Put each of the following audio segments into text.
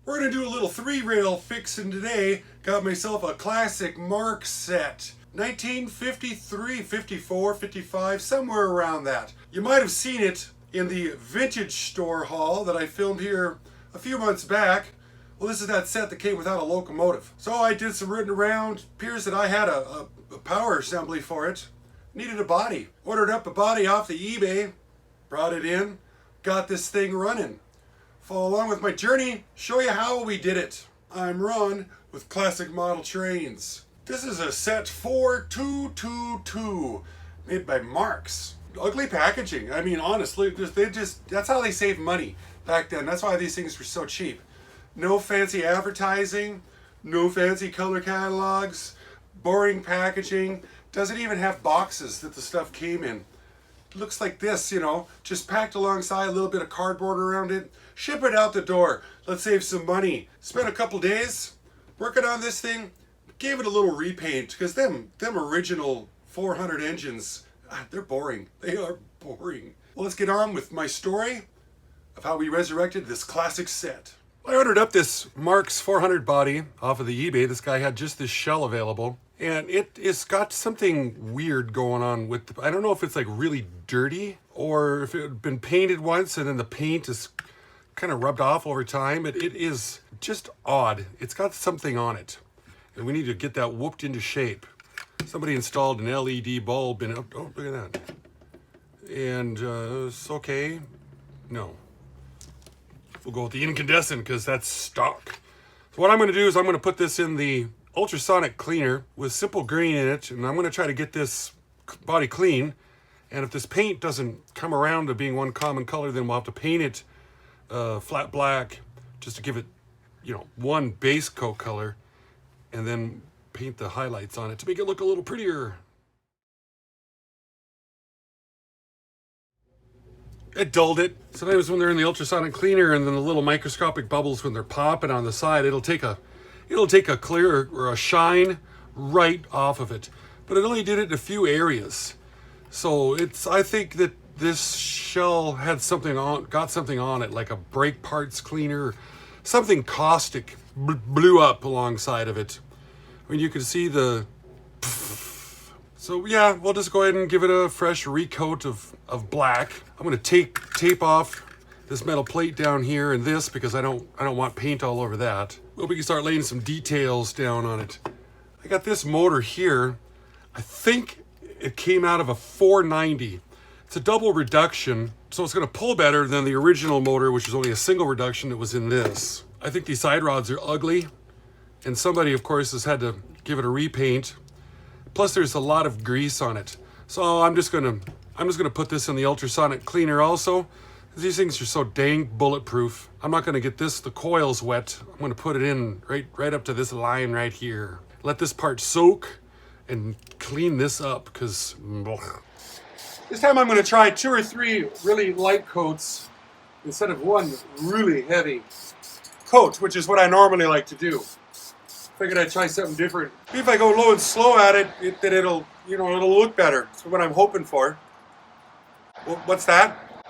We're gonna do a little 3-rail fixing today. Got myself a classic Marx set. 1953, 54, 55, somewhere around that. You might have seen it in the vintage store haul that I filmed here a few months back. Well, this is that set that came without a locomotive. So I did some rooting around. Appears that I had a power assembly for it. Needed a body. Ordered up a body off the eBay. Brought it in. Got this thing running. Follow along with my journey. Show you how we did it. I'm Ron with Classic Model Trains. This is a set 4222 made by Marx. Ugly packaging. I mean, honestly, that's how they saved money back then. That's why these things were so cheap. No fancy advertising, no fancy color catalogs, boring packaging. Doesn't even have boxes that the stuff came in. It looks like this, just packed alongside, a little bit of cardboard around it. Ship it out the door. Let's save some money. Spent a couple days working on this thing. Gave it a little repaint because them original 400 engines, they're boring. They are boring. Well, let's get on with my story of how we resurrected this classic set. I ordered up this Marx 400 body off of the eBay. This guy had just this shell available. And it's got something weird going on with, I don't know if it's like really dirty or if it had been painted once and then the paint is kind of rubbed off over time. It is just odd. It's got something on it. And we need to get that whooped into shape. Somebody installed an LED bulb in it. Oh, look at that. And it's okay. No. We'll go with the incandescent because that's stock. So what I'm going to do is I'm going to put this in the ultrasonic cleaner with simple green in it. And I'm going to try to get this body clean. And if this paint doesn't come around to being one common color, then we'll have to paint it flat black just to give it, one base coat color. And then paint the highlights on it to make it look a little prettier. It dulled it. Sometimes when they're in the ultrasonic cleaner and then the little microscopic bubbles when they're popping on the side, it'll take a clear or a shine right off of it. But it only did it in a few areas. So I think that this shell had got something on it, like a brake parts cleaner, something caustic blew up alongside of it. I mean, you can see the... So yeah, we'll just go ahead and give it a fresh recoat of black. I'm going to tape off this metal plate down here and this because I don't want paint all over that. Well, we can start laying some details down on it. I got this motor here. I think it came out of a 490. It's a double reduction, so it's going to pull better than the original motor, which was only a single reduction that was in this. I think these side rods are ugly, and somebody, of course, has had to give it a repaint. Plus, there's a lot of grease on it. So I'm just gonna put this in the ultrasonic cleaner also. These things are so dang bulletproof. I'm not gonna get the coils wet. I'm gonna put it in right up to this line right here. Let this part soak and clean this up because this time I'm gonna try 2 or 3 really light coats instead of one really heavy coat, which is what I normally like to do. Figured I'd try something different. If I go low and slow at it, then it'll look better. That's what I'm hoping for. What's that?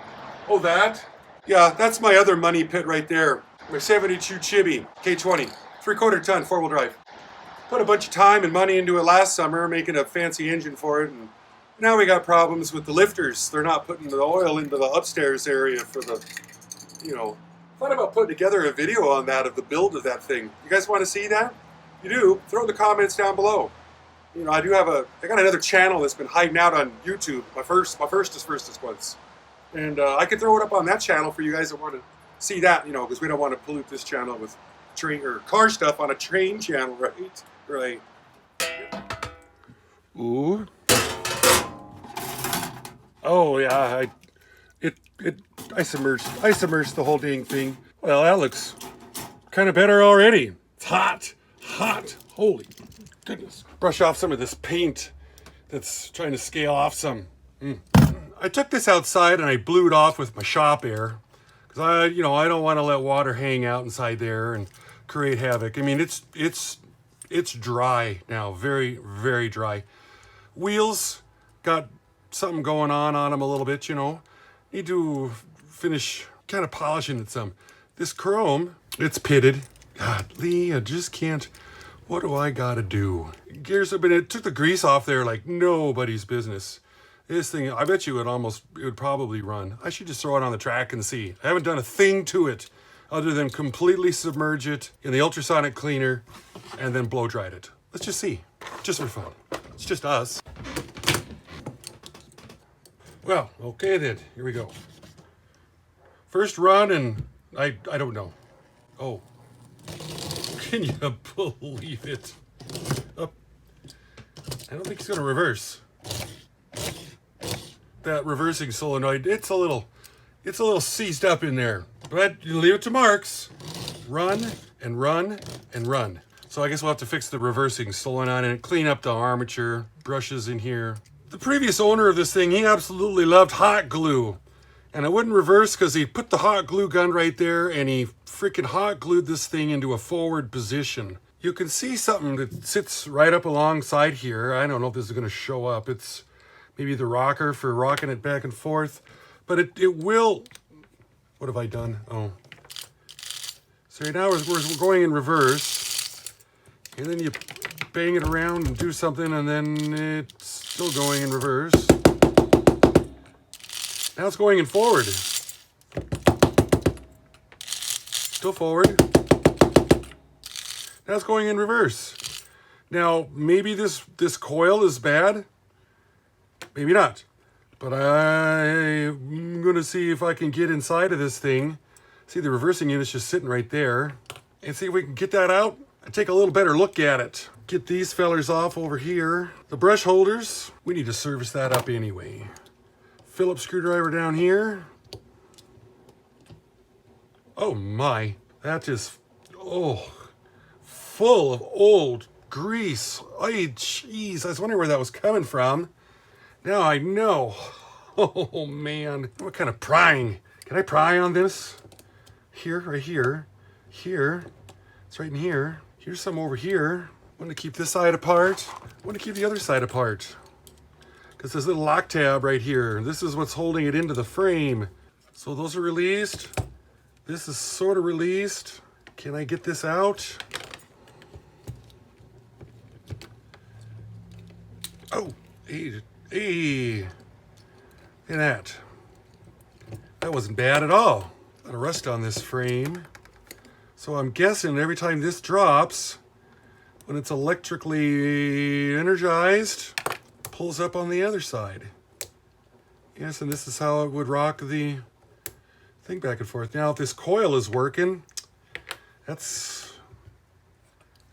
Oh, that? Yeah, that's my other money pit right there. My 72 Chibi K20, 3/4 ton 4-wheel drive. Put a bunch of time and money into it last summer, making a fancy engine for it, and now we got problems with the lifters. They're not putting the oil into the upstairs area for the, Thought about putting together a video on that of the build of that thing. You guys want to see that? If you do, throw in the comments down below. I got another channel that's been hiding out on YouTube. My firstest once. And I could throw it up on that channel for you guys that want to see that, because we don't want to pollute this channel with train or car stuff on a train channel, right? Right. Ooh. Oh yeah, I submerged the whole dang thing. Well, that looks kind of better already. It's hot. Holy goodness. Brush off some of this paint that's trying to scale off some. I took this outside and I blew it off with my shop air because I don't want to let water hang out inside there and create havoc. I mean, it's dry now, very, very dry. Wheels got something going on them a little bit, Need to finish kind of polishing it some. This chrome It's pitted. God, Lee, I just can't. What do I gotta do? Gears have been. It took the grease off there like nobody's business. This thing, I bet you it would probably run. I should just throw it on the track and see. I haven't done a thing to it other than completely submerge it in the ultrasonic cleaner and then blow dried it. Let's just see. Just for fun. It's just us. Well, okay then. Here we go. First run, and I don't know. Oh. Can you believe it? Oh. I don't think he's going to reverse. That reversing solenoid, it's a little seized up in there. But you leave it to Marx. Run and run and run. So I guess we'll have to fix the reversing solenoid and clean up the armature, brushes in here. The previous owner of this thing, he absolutely loved hot glue. And I wouldn't reverse because he put the hot glue gun right there and he freaking hot glued this thing into a forward position. You can see something that sits right up alongside here. I don't know if this is going to show up. It's maybe the rocker for rocking it back and forth. But it will... What have I done? Oh. So now we're going in reverse. And then you bang it around and do something, and then it's still going in reverse. Now it's going in forward. Still forward. Now it's going in reverse. Now, maybe this coil is bad. Maybe not. But I'm going to see if I can get inside of this thing. See, the reversing unit's just sitting right there. And see if we can get that out and take a little better look at it. Get these fellers off over here. The brush holders, we need to service that up anyway. Phillips screwdriver down here. Oh my, that is, full of old grease. Oh, jeez, I was wondering where that was coming from. Now I know. Oh man, what kind of prying? Can I pry on this? Here, right here, here. It's right in here. Here's some over here. I want to keep this side apart. I want to keep the other side apart. Because this little lock tab right here, this is what's holding it into the frame. So those are released. This is sort of released. Can I get this out? Oh, hey. Look at that. That wasn't bad at all. A lot of rust on this frame. So I'm guessing every time this drops, when it's electrically energized, pulls up on the other side. Yes, and this is how it would rock the thing back and forth. Now, if this coil is working, that's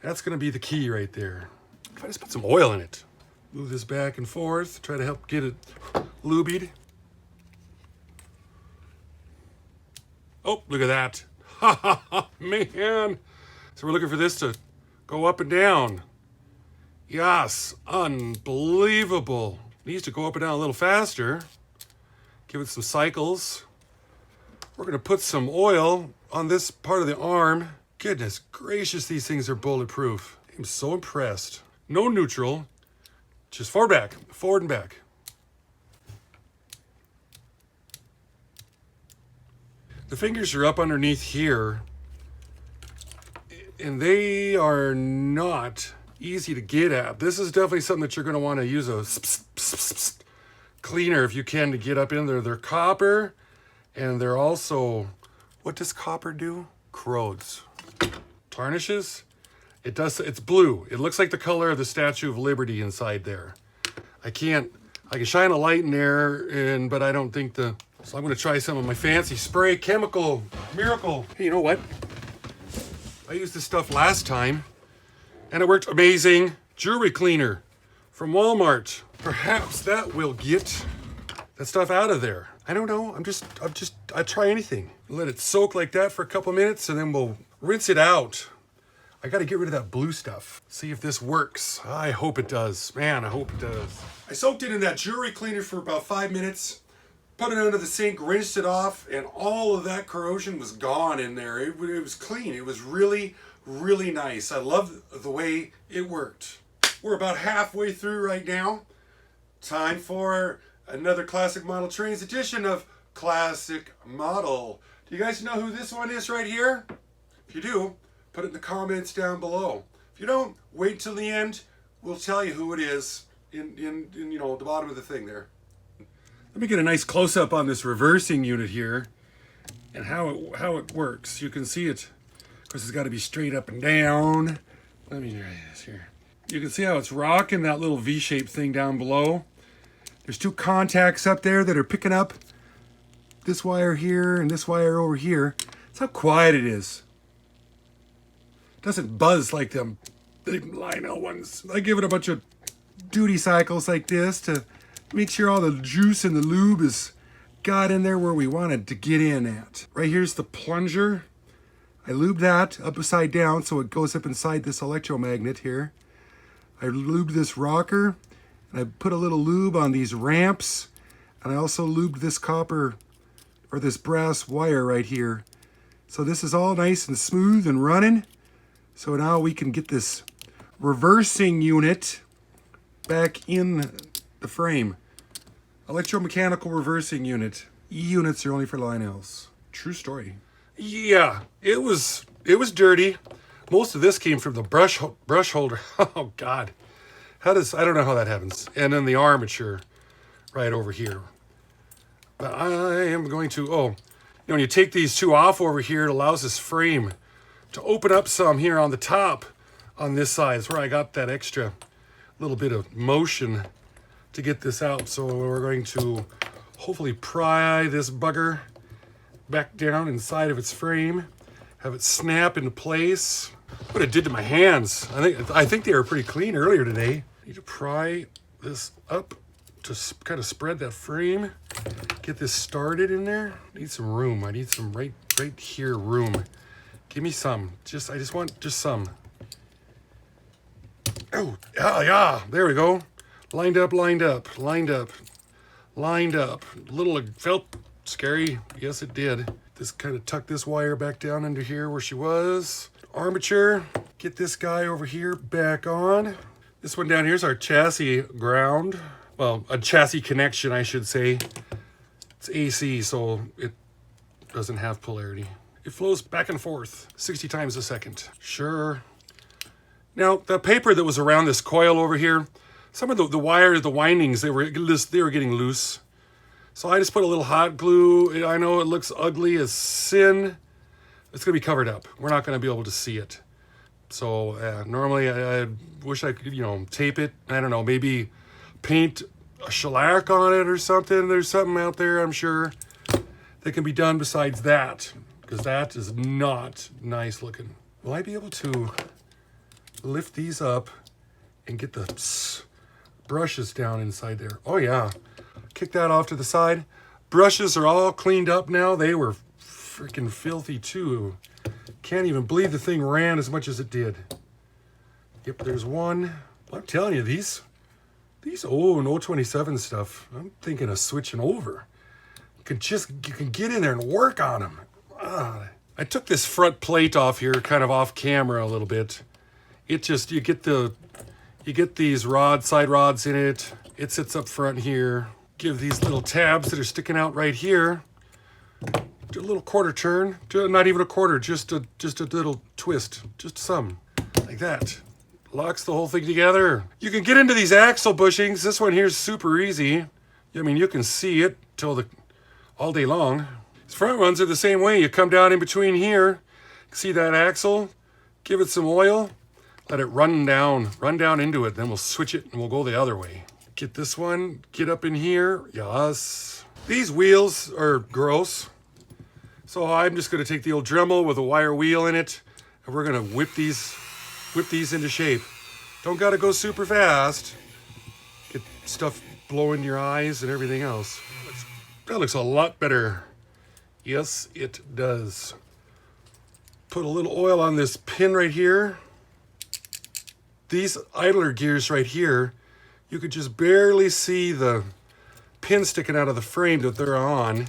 going to be the key right there. If I just put some oil in it, move this back and forth, try to help get it lubried. Oh, look at that. Ha ha ha, man. So we're looking for this to go up and down. Yes, unbelievable. Needs to go up and down a little faster. Give it some cycles. We're going to put some oil on this part of the arm. Goodness gracious, these things are bulletproof. I'm so impressed. No neutral, just forward and back. The fingers are up underneath here, and they are not easy to get at. This is definitely something that you're going to want to use a cleaner if you can to get up in there. They're copper, and they're also, what does copper do? Corrodes. Tarnishes? It does, it's blue. It looks like the color of the Statue of Liberty inside there. I can shine a light in there, but I don't think so I'm going to try some of my fancy spray chemical miracle. Hey, you know what? I used this stuff last time, and it worked amazing. Jewelry cleaner from Walmart. Perhaps that will get that stuff out of there. I don't know. I try anything. Let it soak like that for a couple minutes, and then we'll rinse it out. I got to get rid of that blue stuff. See if this works. I hope it does. Man, I hope it does. I soaked it in that jewelry cleaner for about 5 minutes. Put it under the sink, rinsed it off, and all of that corrosion was gone in there. It was clean. It was really, really nice. I love the way it worked. We're about halfway through right now. Time for another Classic Model Trains edition of Classic Model. Do you guys know who this one is right here? If you do, put it in the comments down below. If you don't, wait till the end. We'll tell you who it is in you know, the bottom of the thing there. Let me get a nice close-up on this reversing unit here and how it works. You can see it. Of course, it's got to be straight up and down. Let me try this here. You can see how it's rocking that little V-shaped thing down below. There's two contacts up there that are picking up this wire here and this wire over here. That's how quiet it is. It doesn't buzz like them big Lionel ones. I give it a bunch of duty cycles like this to make sure all the juice and the lube is got in there where we wanted to get in at. Right here's the plunger. I lubed that upside down so it goes up inside this electromagnet here. I lubed this rocker, and I put a little lube on these ramps, and I also lubed this copper or this brass wire right here. So this is all nice and smooth and running. So now we can get this reversing unit back in the frame. Electromechanical reversing unit. E-units are only for Lionels. True story. Yeah, it was dirty. Most of this came from the brush holder. Oh God, I don't know how that happens. And then the armature right over here. But I am going to, when you take these two off over here, it allows this frame to open up some here on the top on this side. It's where I got that extra little bit of motion to get this out. So we're going to hopefully pry this bugger back down inside of its frame, have it snap into place. What it did to my hands. I think they were pretty clean earlier today. Need to pry this up to kind of spread that frame. Get this started in there. Need some room. I need some right here room. Give me some. I just want some. Oh, yeah. There we go. Lined up. Little, it felt scary. Yes, it did. Just kind of tuck this wire back down under here where she was. Armature. Get this guy over here back on. This one down here is our chassis ground. Well, a chassis connection, I should say. It's AC, so it doesn't have polarity. It flows back and forth 60 times a second. Sure. Now, the paper that was around this coil over here, some of the wire, the windings, they were getting loose. So I just put a little hot glue. I know it looks ugly as sin. It's going to be covered up. We're not going to be able to see it. So normally I wish I could, tape it. I don't know, maybe paint a shellac on it or something. There's something out there, I'm sure, that can be done besides that, because that is not nice looking. Will I be able to lift these up and get the brushes down inside there? Oh yeah. Kick that off to the side. Brushes are all cleaned up now. They were freaking filthy too. Can't even believe the thing ran as much as it did. Yep, there's one. I'm telling you, these old 027 stuff, I'm thinking of switching over. You can get in there and work on them. I took this front plate off here, kind of off camera a little bit. You get these side rods in it. It sits up front here. Give these little tabs that are sticking out right here. Do a little quarter turn. Not even a quarter, just a little twist. Just some, like that. Locks the whole thing together. You can get into these axle bushings. This one here is super easy. I mean, you can see it all day long. These front ones are the same way. You come down in between here. See that axle? Give it some oil. Let it run down into it. Then we'll switch it and we'll go the other way. Get this one, get up in here. Yes. These wheels are gross. So I'm just gonna take the old Dremel with a wire wheel in it, and we're gonna whip these into shape. Don't gotta go super fast. Get stuff blowing your eyes and everything else. That looks a lot better. Yes, it does. Put a little oil on this pin right here. These idler gears right here, you could just barely see the pin sticking out of the frame that they're on.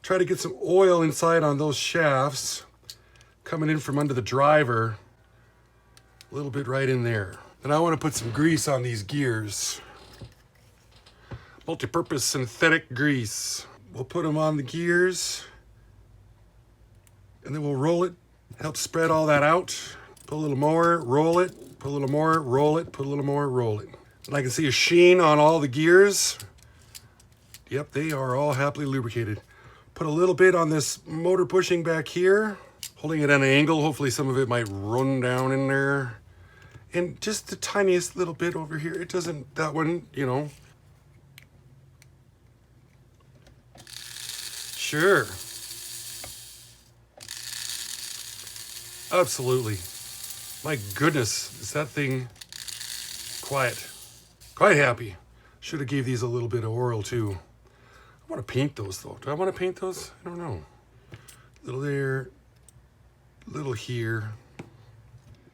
Try to get some oil inside on those shafts, coming in from under the driver. A little bit right in there. Then I want to put some grease on these gears. Multi-purpose synthetic grease. We'll put them on the gears, and then we'll roll it Help spread all that out. Put a little more, roll it, put a little more, roll it, put a little more, roll it. And I can see a sheen on all the gears. Yep, they are all happily lubricated. Put a little bit on this motor bushing back here, holding it at an angle. Hopefully some of it might run down in there. And just the tiniest little bit over here. It doesn't, that one, you know. Sure. Absolutely. My goodness, is that thing quiet. Quite happy. Should have gave these a little bit of oil too. I want to paint those though. Do I want to paint those? I don't know. Little there, little here.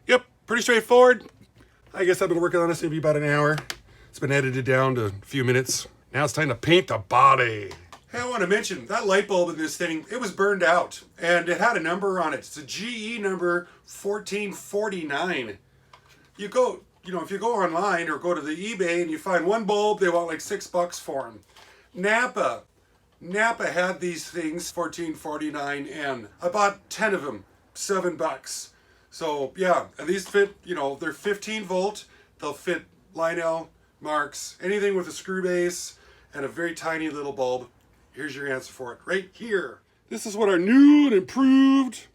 Yep, pretty straightforward. I guess I've been working on this maybe about an hour. It's been edited down to a few minutes. Now it's time to paint the body. Hey, I want to mention that light bulb in this thing, it was burned out and it had a number on it. It's a GE number 1449. You go, if you go online or go to the eBay and you find one bulb, they want like $6 for them. Napa had these things, 1449N. I bought 10 of them, $7. So yeah, and these fit, they're 15 volt. They'll fit Lionel, Marx, anything with a screw base and a very tiny little bulb. Here's your answer for it, right here. This is what our new and improved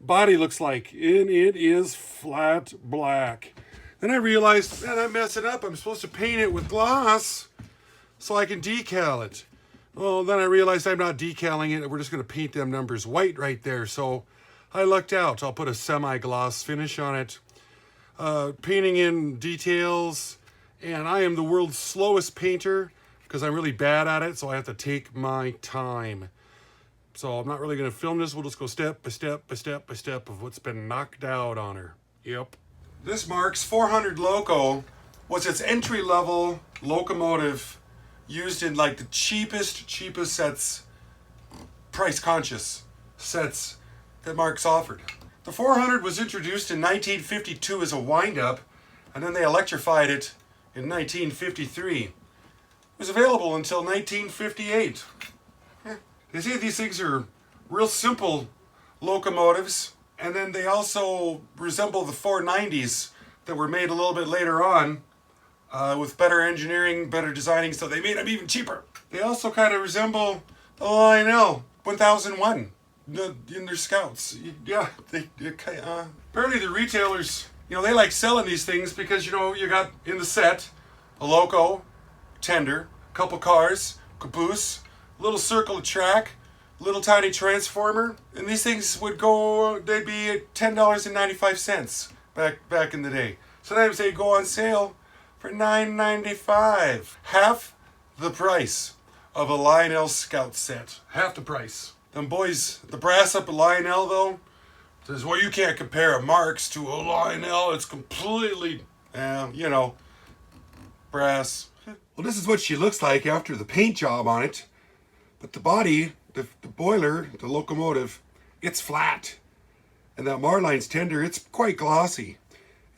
body looks like, and it is flat black. Then I realized, man, I'm messing up. I'm supposed to paint it with gloss so I can decal it. Well, then I realized I'm not decaling it. We're just going to paint them numbers white right there. So I lucked out. I'll put a semi-gloss finish on it. Painting in details. And I am the world's slowest painter because I'm really bad at it. So I have to take my time. So I'm not really going to film this. We'll just go step by step by step by step of what's been knocked out on her. Yep. This Marx 400 Loco was its entry-level locomotive used in like the cheapest sets, price-conscious sets that Marx offered. The 400 was introduced in 1952 as a wind-up, and then they electrified it in 1953. It was available until 1958. You see, these things are real simple locomotives, and then they also resemble the 490s that were made a little bit later on with better engineering, better designing, so they made them even cheaper. They also kind of resemble the Lionel 1001 in their Scouts. Yeah, apparently the retailers, they like selling these things because, you got in the set a loco, tender, a couple cars, caboose, little circle of track, little tiny transformer, and these things would go, they'd be at $10.95 back in the day. Sometimes they'd go on sale for $9.95. Half the price of a Lionel Scout set. Half the price. Them boys, the brass up at Lionel though, says, well, you can't compare a Marx to a Lionel. It's completely, brass. Well, this is what she looks like after the paint job on it. But the body, the boiler, the locomotive, it's flat. And that Marline's tender, it's quite glossy.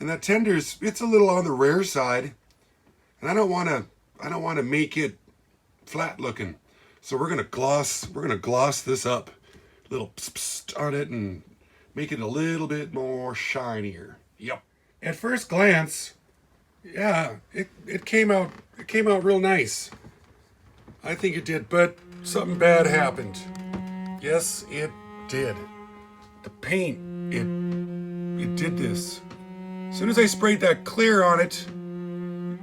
And that tender's, it's a little on the rare side. And I don't want to make it flat looking. So we're gonna gloss this up. A little psst on it and make it a little bit more shinier. Yep. At first glance, yeah, it came out real nice. I think it did, but something bad happened. Yes, it did. The paint, it did this. As soon as I sprayed that clear on it,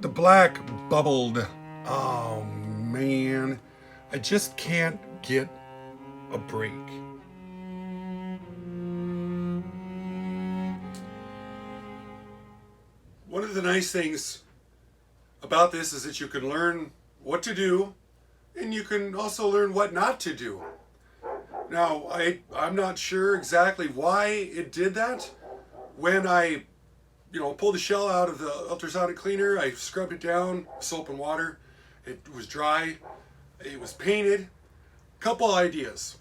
the black bubbled. Oh man, I just can't get a break. One of the nice things about this is that you can learn what to do, and you can also learn what not to do. Now, I'm not sure exactly why it did that. When I, pulled the shell out of the ultrasonic cleaner, I scrubbed it down, soap and water. It was dry. It was painted. Couple ideas.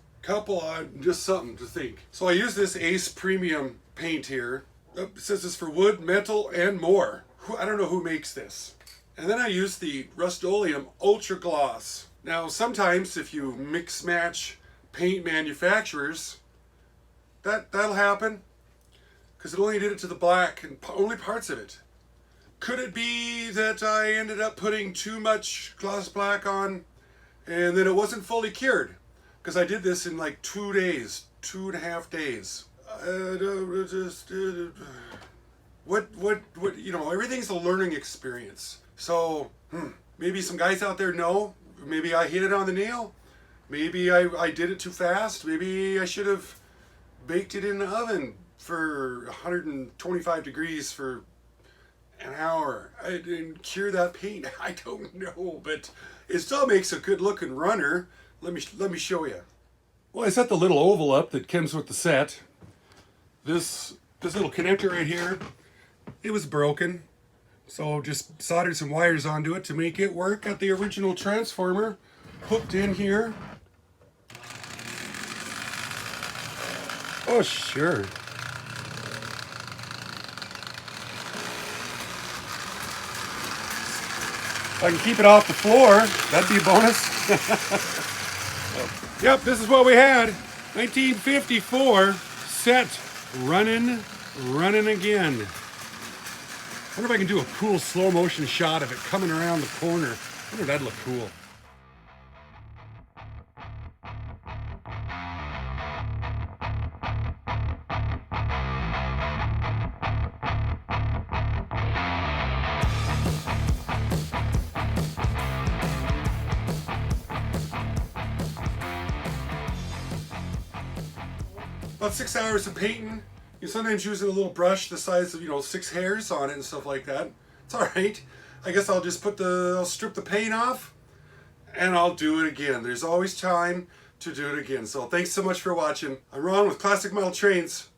Just something to think. So I use this Ace Premium paint here. It says it's for wood, metal, and more. I don't know who makes this. And then I use the Rust-Oleum Ultra Gloss. Now, sometimes if you mix match paint manufacturers, that'll happen. because it only did it to the black and only parts of it. Could it be that I ended up putting too much gloss black on and then it wasn't fully cured? Because I did this in like 2 days, 2.5 days. You know, everything's a learning experience. So, maybe some guys out there know. Maybe I hit it on the nail. Maybe I did it too fast. Maybe I should have baked it in the oven for 125 degrees for an hour. I didn't cure that paint. I don't know, but it still makes a good looking runner. Let me show you. Well, I set the little oval up that comes with the set. This little connector right here, it was broken. So just soldered some wires onto it to make it work. Got the original transformer hooked in here. Oh, sure. If I can keep it off the floor, that'd be a bonus. Yep, this is what we had. 1954 set, running again. I wonder if I can do a cool slow motion shot of it coming around the corner. I wonder if that'd look cool. About 6 hours of painting. You sometimes using a little brush the size of, 6 hairs on it and stuff like that. It's all right. I guess I'll just I'll strip the paint off and I'll do it again. There's always time to do it again. So thanks so much for watching. I'm Ron with Classic Model Trains.